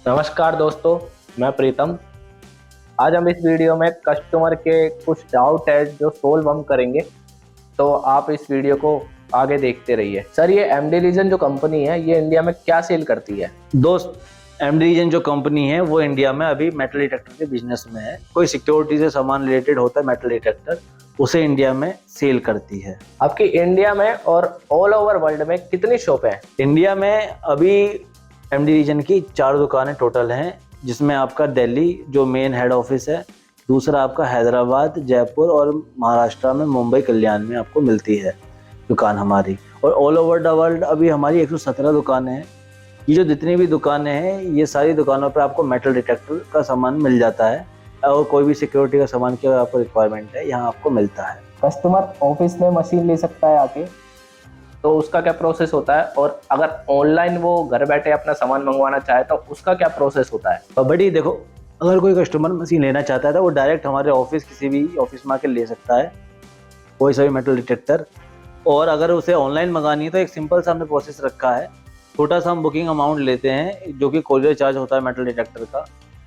नमस्कार दोस्तों, मैं प्रीतम। आज हम इस वीडियो में कस्टमर के कुछ डाउट है जो सोल्व हम करेंगे। तो आप इस वीडियो को आगे देखते रहिए। सर, ये एमडी रीजन जो कंपनी है ये इंडिया में क्या सेल करती है? दोस्त, एमडी रीजन जो कंपनी है वो इंडिया में अभी मेटल डिटेक्टर के बिजनेस में है। कोई सिक्योरिटी से सामान रिलेटेड होता है मेटल डिटेक्टर, उसे इंडिया में सेल करती है। आपकी इंडिया में और ऑल ओवर वर्ल्ड में कितनी शॉप है? इंडिया में अभी एमडी रीजन की 4 दुकानें टोटल हैं, जिसमें आपका दिल्ली जो मेन हेड ऑफिस है, दूसरा आपका हैदराबाद, जयपुर और महाराष्ट्र में मुंबई कल्याण में आपको मिलती है दुकान हमारी। और ऑल ओवर द वर्ल्ड अभी हमारी 117 दुकानें हैं। ये जो जितनी भी दुकानें हैं ये सारी दुकानों पर आपको मेटल डिटेक्टर का सामान मिल जाता है, और कोई भी सिक्योरिटी का सामान की आपको रिक्वायरमेंट है यहाँ आपको मिलता है। कस्टमर ऑफिस में मशीन ले सकता है आके, तो उसका क्या प्रोसेस होता है? और अगर ऑनलाइन वो घर बैठे अपना सामान मंगवाना चाहे तो उसका क्या प्रोसेस होता है? और बड़ी देखो, अगर कोई कस्टमर मशीन लेना चाहता है तो वो डायरेक्ट हमारे ऑफिस, किसी भी ऑफिस में आके ले सकता है कोई सा भी मेटल डिटेक्टर। और अगर उसे ऑनलाइन मंगानी है तो एक सिंपल सा हमने प्रोसेस रखा है। छोटा सा हम बुकिंग अमाउंट लेते हैं जो कि कोरियर चार्ज होता है मेटल डिटेक्टर का।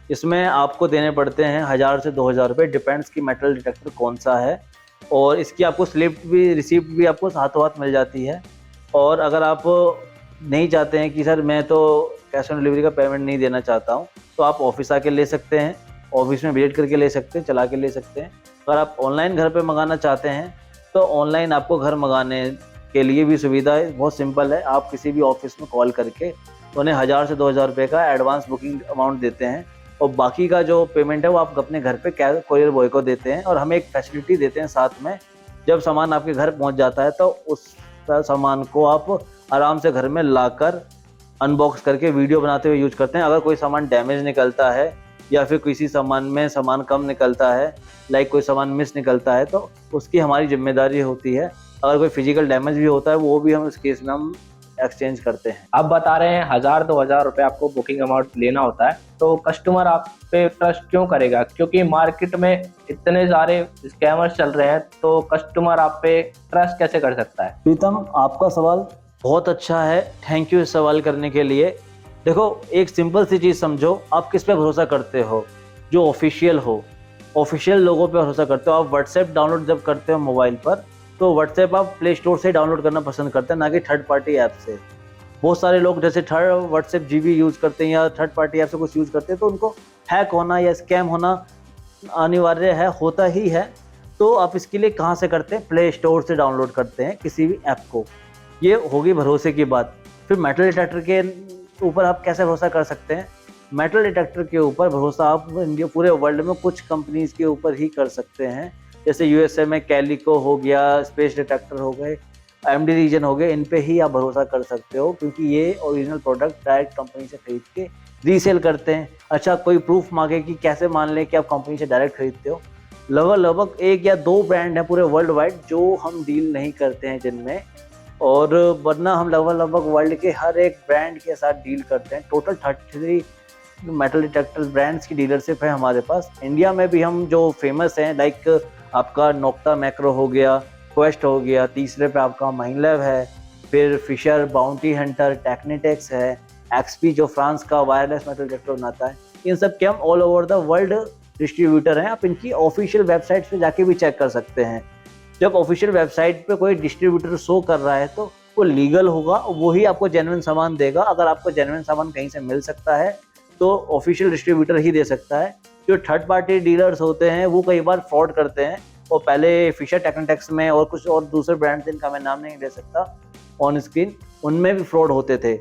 इसमें आपको देने पड़ते हैं 1000 से 2000 रुपये, डिपेंड्स कि मेटल डिटेक्टर कौन सा है। और इसकी आपको रिसिप्ट भी आपको हाथों हाथ मिल जाती है। और अगर आप नहीं चाहते हैं कि सर मैं तो कैश ऑन डिलीवरी का पेमेंट नहीं देना चाहता हूँ, तो आप ऑफिस आके ले सकते हैं, ऑफिस में विजिट करके ले सकते हैं, चला के ले सकते हैं। अगर आप ऑनलाइन घर पे मंगाना चाहते हैं तो ऑनलाइन आपको घर मंगाने के लिए भी सुविधा है, बहुत सिंपल है। आप किसी भी ऑफिस में कॉल करके उन्हें 1000 से 2000 रुपये का एडवांस बुकिंग अमाउंट देते हैं, और बाकी का जो पेमेंट है वो आप अपने घर पे कोरियर बॉय को देते हैं। और हमें एक फैसिलिटी देते हैं साथ में, जब सामान आपके घर पहुंच जाता है तो उस सामान को आप आराम से घर में लाकर अनबॉक्स करके वीडियो बनाते हुए यूज करते हैं। अगर कोई सामान डैमेज निकलता है या फिर किसी सामान में सामान कम निकलता है, लाइक कोई सामान मिस निकलता है, तो उसकी हमारी जिम्मेदारी होती है। अगर कोई फिजिकल डैमेज भी होता है वो भी हम इस केस में हम एक्सचेंज करते हैं। आप बता रहे हैं 1000-2000 रुपये आपको बुकिंग अमाउंट लेना होता है, तो कस्टमर आप पे ट्रस्ट क्यों करेगा? क्योंकि मार्केट में इतने सारे स्कैमर्स चल रहे हैं, तो कस्टमर आप पे ट्रस्ट कैसे कर सकता है? प्रीतम, आपका सवाल बहुत अच्छा है, थैंक यू इस सवाल करने के लिए। देखो, एक सिंपल सी चीज़ समझो, आप किस पे भरोसा करते हो? जो ऑफिशियल हो, ऑफिशियल लोगों पे भरोसा करते हो। आप व्हाट्सएप डाउनलोड जब करते हो मोबाइल पर, तो व्हाट्सएप आप प्ले स्टोर से डाउनलोड करना पसंद करते हैं, ना कि थर्ड पार्टी ऐप से। बहुत सारे लोग जैसे थर्ड व्हाट्सएप जीबी यूज़ करते हैं या थर्ड पार्टी ऐप से कुछ यूज़ करते हैं, तो उनको हैक होना या स्कैम होना अनिवार्य है, होता ही है। तो आप इसके लिए कहाँ से करते हैं? प्ले स्टोर से डाउनलोड करते हैं किसी भी ऐप को। ये होगी भरोसे की बात। फिर मेटल डिटेक्टर के ऊपर आप कैसे भरोसा कर सकते हैं? मेटल डिटेक्टर के ऊपर भरोसा आप इंडिया पूरे वर्ल्ड में कुछ कंपनीज के ऊपर ही कर सकते हैं। जैसे यूएसए में कैलिको हो गया, स्पेस डिटेक्टर हो गए, एमडी रीजन हो गए, इन पे ही आप भरोसा कर सकते हो, क्योंकि ये ओरिजिनल प्रोडक्ट डायरेक्ट कंपनी से खरीद के रीसेल करते हैं। अच्छा, कोई प्रूफ मांगे कि कैसे मान लें कि आप कंपनी से डायरेक्ट खरीदते हो? लगभग 1 या 2 ब्रांड हैं पूरे वर्ल्ड वाइड जो हम डील नहीं करते हैं जिनमें, और वरना हम लगभग वर्ल्ड के हर एक ब्रांड के साथ डील करते हैं। टोटल 33 मेटल डिटेक्टर ब्रांड्स की डीलरशिप है हमारे पास। इंडिया में भी हम जो फेमस हैं, लाइक आपका नोक्टा मैक्रो हो गया, क्वेस्ट हो गया, तीसरे पे आपका माइनलैब है, फिर फिशर, बाउंटी हंटर, टेक्निटेक्स है, एक्सपी जो फ्रांस का वायरलेस मेटल डिटेक्टर बनाता है। इन सब के हम all over the world distributor हैं। आप इनकी ऑफिशियल वेबसाइट पे जाके भी चेक कर सकते हैं। जब ऑफिशियल वेबसाइट पे कोई डिस्ट्रीब्यूटर शो कर रहा है तो वो लीगल होगा, वही आपको जेन्युइन सामान देगा। अगर आपको जेन्युइन सामान कहीं से मिल सकता है तो ऑफिशियल डिस्ट्रीब्यूटर ही दे सकता है। जो थर्ड पार्टी डीलर्स होते हैं वो कई बार फ्रॉड करते हैं, और पहले फिशर, टेक्निटेक्स में और कुछ और दूसरे ब्रांड जिनका मैं नाम नहीं ले सकता ऑन स्क्रीन, उनमें भी फ्रॉड होते थे।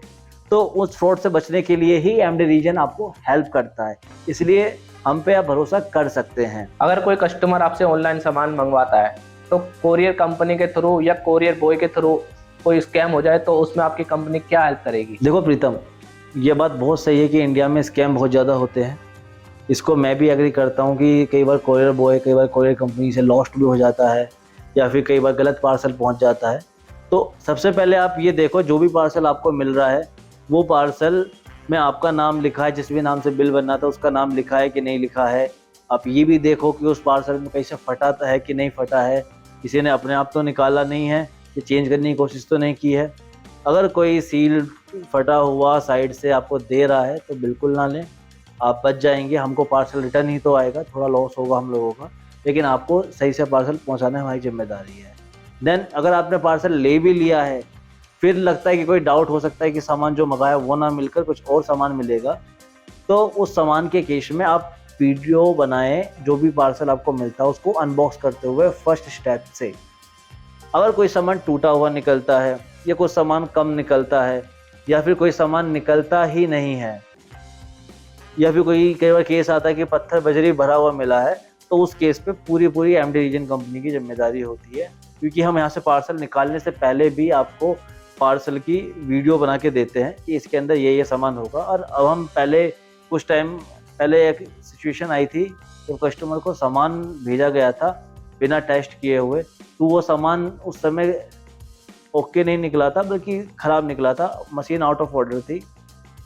तो उस फ्रॉड से बचने के लिए ही एमडी रीजन आपको हेल्प करता है, इसलिए हम पे आप भरोसा कर सकते हैं। अगर कोई कस्टमर आपसे ऑनलाइन सामान मंगवाता है तो कोरियर कंपनी के थ्रू या कोरियर बॉय के थ्रू कोई स्कैम हो जाए तो उसमें आपकी कंपनी क्या हेल्प करेगी? देखो प्रीतम, ये बात बहुत सही है कि इंडिया में स्कैम बहुत ज़्यादा होते हैं। इसको मैं भी एग्री करता हूँ कि कई बार कोरियर बॉय, कई बार कोरियर कंपनी से लॉस्ट भी हो जाता है, या फिर कई बार गलत पार्सल पहुँच जाता है। तो सबसे पहले आप ये देखो, जो भी पार्सल आपको मिल रहा है वो पार्सल में आपका नाम लिखा है, जिस भी नाम से बिल बनना था उसका नाम लिखा है कि नहीं लिखा है। आप ये भी देखो कि उस पार्सल में कहीं से फटा है कि नहीं फटा है, किसी ने अपने आप तो निकाला नहीं है, कि चेंज करने की कोशिश तो नहीं की है। अगर कोई सील फटा हुआ साइड से आपको दे रहा है तो बिल्कुल ना लें, आप बच जाएंगे। हमको पार्सल रिटर्न ही तो आएगा, थोड़ा लॉस होगा हम लोगों का, लेकिन आपको सही से पार्सल पहुंचाना हमारी जिम्मेदारी है। देन अगर आपने पार्सल ले भी लिया है, फिर लगता है कि कोई डाउट हो सकता है कि सामान जो मंगाया वो ना मिलकर कुछ और सामान मिलेगा, तो उस सामान के केस में आप वीडियो बनाएं, जो भी पार्सल आपको मिलता है उसको अनबॉक्स करते हुए फर्स्ट स्टेप से। अगर कोई सामान टूटा हुआ निकलता है या कोई सामान कम निकलता है या फिर कोई सामान निकलता ही नहीं है या फिर कोई कई बार केस आता है कि पत्थर बजरी भरा हुआ मिला है, तो उस केस पे पूरी एमडी रीजन कंपनी की जिम्मेदारी होती है, क्योंकि हम यहाँ से पार्सल निकालने से पहले भी आपको पार्सल की वीडियो बना के देते हैं कि इसके अंदर ये सामान होगा। और अब हम कुछ टाइम पहले एक सिचुएशन आई थी जब कस्टमर को सामान भेजा गया था बिना टेस्ट किए हुए, तो वो सामान उस समय ओके नहीं निकला था बल्कि ख़राब निकला था, मशीन आउट ऑफ ऑर्डर थी।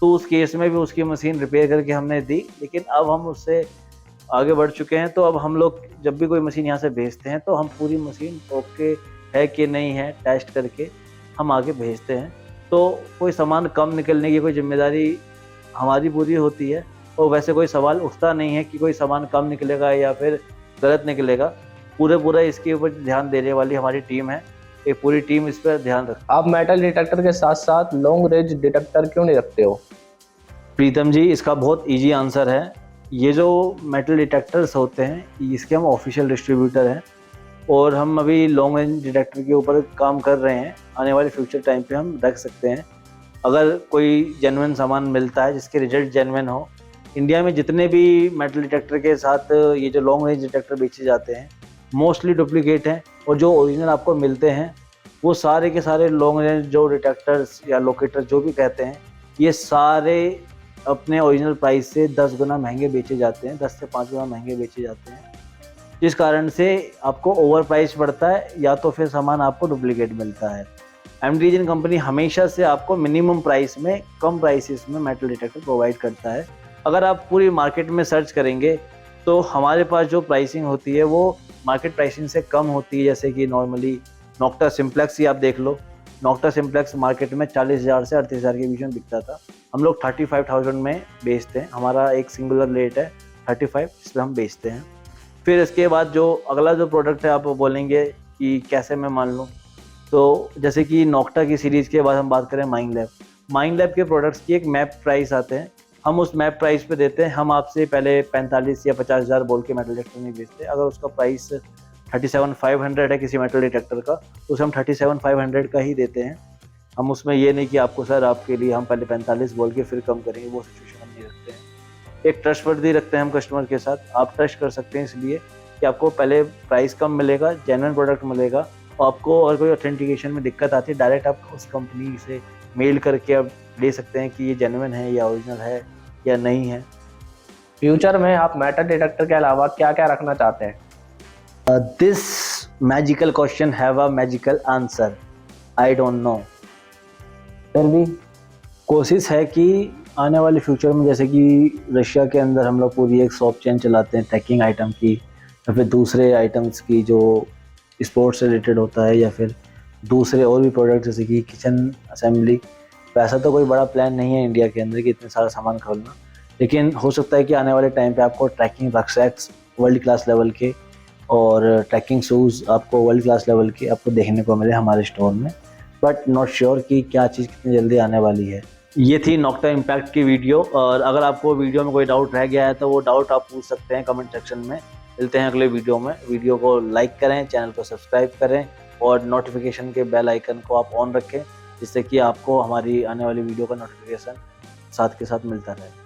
तो उस केस में भी उसकी मशीन रिपेयर करके हमने दी, लेकिन अब हम उससे आगे बढ़ चुके हैं। तो अब हम लोग जब भी कोई मशीन यहाँ से भेजते हैं तो हम पूरी मशीन ओके है कि नहीं है टेस्ट करके हम आगे भेजते हैं। तो कोई सामान कम निकलने की कोई जिम्मेदारी हमारी पूरी होती है, और वैसे कोई सवाल उठता नहीं है कि कोई सामान कम निकलेगा या फिर गलत निकलेगा। पूरा इसके ऊपर ध्यान देने वाली हमारी टीम है, एक पूरी टीम इस पर ध्यान रखती है। आप मेटल डिटेक्टर के साथ साथ लॉन्ग रेंज डिटेक्टर क्यों नहीं रखते हो? प्रीतम जी, इसका बहुत इजी आंसर है। ये जो मेटल डिटेक्टर्स होते हैं इसके हम ऑफिशियल डिस्ट्रीब्यूटर हैं, और हम अभी लॉन्ग रेंज डिटेक्टर के ऊपर काम कर रहे हैं। आने वाले फ्यूचर टाइम पे हम रख सकते हैं। अगर कोई जेन्युइन सामान मिलता है जिसके रिजल्ट जेन्युइन हो, इंडिया में जितने भी मेटल डिटेक्टर के साथ ये जो लॉन्ग रेंज डिटेक्टर बेचे जाते हैं मोस्टली डुप्लीकेट हैं, और जो ओरिजिनल आपको मिलते हैं वो सारे के सारे लॉन्ग रेंज जो डिटेक्टर्स या लोकेटर जो भी कहते हैं, ये सारे अपने ओरिजिनल प्राइस से 10 गुना महंगे बेचे जाते हैं, 10 से 5 गुना महंगे बेचे जाते हैं, जिस कारण से आपको ओवर प्राइस पड़ता है या तो फिर सामान आपको डुप्लीकेट मिलता है। एमडी रीजन कंपनी हमेशा से आपको मिनिमम प्राइस में, कम प्राइसेस में मेटल डिटेक्टर प्रोवाइड करता है। अगर आप पूरी मार्केट में सर्च करेंगे तो हमारे पास जो प्राइसिंग होती है वो मार्केट प्राइसिंग से कम होती है। जैसे कि नॉर्मली नॉक्टा सिंप्लेक्स ही आप देख लो, नॉक्टा सिंप्लेक्स मार्केट में 40,000 से 38,000 के बीच में बिकता था, हम लोग 35,000 में बेचते हैं। हमारा एक सिंगुलर रेट है 35, जिस पर हम बेचते हैं। फिर इसके बाद जो अगला जो प्रोडक्ट है आप बोलेंगे कि कैसे मैं मान लूँ, तो जैसे कि नॉक्टा की सीरीज़ के बाद हम बात करें माइंड लैब के प्रोडक्ट्स की एक मैप प्राइस आते हैं, हम उस मैप प्राइस पे देते हैं। हम आपसे पहले 45 या 50,000 बोल के मेटल डिटेक्टर नहीं बेचते। अगर उसका प्राइस 37,500 है किसी मेटल डिटेक्टर का, तो उसे हम 37,500 का ही देते हैं। हम उसमें ये नहीं कि आपको सर आपके लिए हम पहले 45 बोल के फिर कम करेंगे, वो सिचुएशन हम नहीं रखते हैं। एक ट्रस्टवर्दी रखते हैं हम कस्टमर के साथ, आप ट्रस्ट कर सकते हैं इसलिए कि आपको पहले प्राइस कम मिलेगा, जेन्युइन प्रोडक्ट मिलेगा, और आपको और कोई ऑथेंटिकेशन में दिक्कत आती है डायरेक्ट आप उस कंपनी से मेल करके आप ले सकते हैं कि ये जेन्युइन है या ओरिजिनल है या नहीं है। फ्यूचर में आप मेटल डिटेक्टर के अलावा क्या क्या रखना चाहते हैं? This magical question have a magical answer, I don't know. फिर भी कोशिश है कि आने वाले फ्यूचर में, जैसे कि रशिया के अंदर हम लोग पूरी एक शॉप चेन चलाते हैं ट्रैकिंग आइटम की, या फिर दूसरे आइटम्स की जो स्पोर्ट्स से रिलेटेड होता है, या फिर दूसरे और भी प्रोडक्ट जैसे कि किचन असेंबली। वैसा तो कोई बड़ा प्लान नहीं है इंडिया के अंदर कि इतने सारा सामान खोलना, लेकिन हो सकता है कि आने वाले टाइम पे आपको ट्रैकिंग रक्सैक्स वर्ल्ड क्लास लेवल के और ट्रैकिंग शूज़ आपको वर्ल्ड क्लास लेवल के आपको देखने को मिले हमारे स्टोर में, बट नॉट श्योर कि क्या चीज़ कितनी जल्दी आने वाली है। ये थी नॉक्टा इम्पैक्ट की वीडियो, और अगर आपको वीडियो में कोई डाउट रह गया है तो वो डाउट आप पूछ सकते हैं कमेंट सेक्शन में। मिलते हैं अगले वीडियो में। वीडियो को लाइक करें, चैनल को सब्सक्राइब करें, और नोटिफिकेशन के बेल आइकन को आप ऑन रखें, जिससे कि आपको हमारी आने वाली वीडियो का नोटिफिकेशन साथ के साथ मिलता रहे।